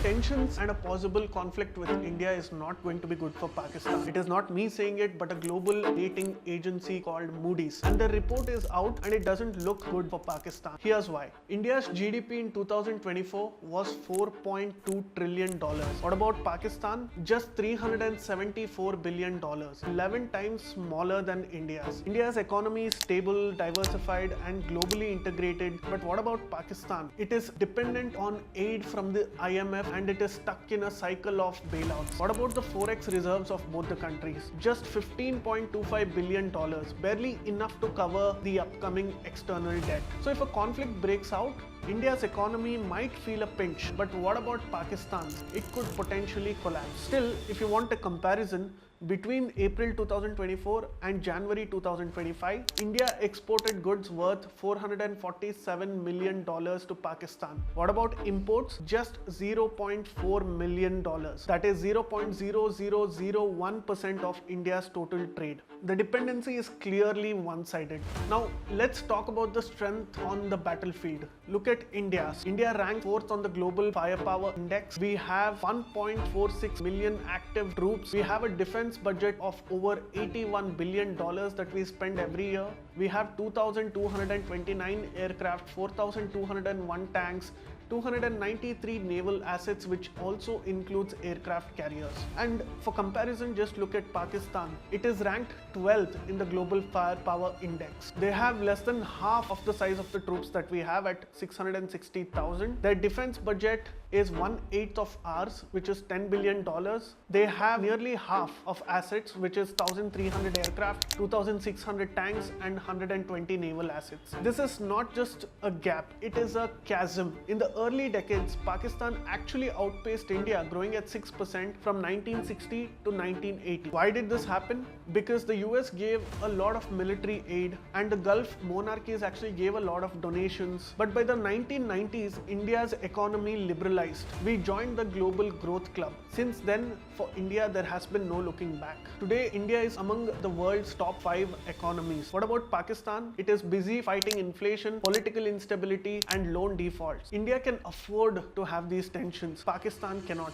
Tensions and a possible conflict with India is not going to be good for Pakistan. It is not me saying it, but a global rating agency called Moody's. And the report is out and it doesn't look good for Pakistan. Here's why. India's GDP in 2024 was $4.2 trillion. What about Pakistan? Just $374 billion, 11 times smaller than India's. India's economy is stable, diversified, and globally integrated. But what about Pakistan? It is dependent on aid from the IMF and it is stuck in a cycle of bailouts. What about the forex reserves of both the countries? Just $15.25 billion, barely enough to cover the upcoming external debt. So if a conflict breaks out, India's economy might feel a pinch, but what about Pakistan's? It could potentially collapse. Still, if you want a comparison, between April 2024 and January 2025, India exported goods worth $447 million to Pakistan. What about imports? Just $0.4 million. That is 0.0001% of India's total trade. The dependency is clearly one-sided. Now, let's talk about the strength on the battlefield. Look at India's. India ranked 4th on the global firepower index. We have 1.46 million active troops. We have a defense budget of over $81 billion that we spend every year. We have 2,229 aircraft, 4,201 tanks, 293 naval assets, which also includes aircraft carriers. And for comparison, just look at Pakistan. It is ranked 12th in the global firepower index. They have less than half of the size of the troops that we have at 660,000. Their defense budget is 1/8 of ours, which is $10 billion. They have nearly half of assets, which is 1,300 aircraft, 2,600 tanks, and 120 naval assets. This is not just a gap, it is a chasm. In the early decades, Pakistan actually outpaced India, growing at 6% from 1960 to 1980. Why did this happen? Because the US gave a lot of military aid and the Gulf monarchies actually gave a lot of donations. But by the 1990s, India's economy liberalized. We joined the Global Growth Club. Since then, for India, there has been no looking back. Today, India is among the world's top 5 economies. What about Pakistan? It is busy fighting inflation, political instability, and loan defaults. India can afford to have these tensions. Pakistan cannot.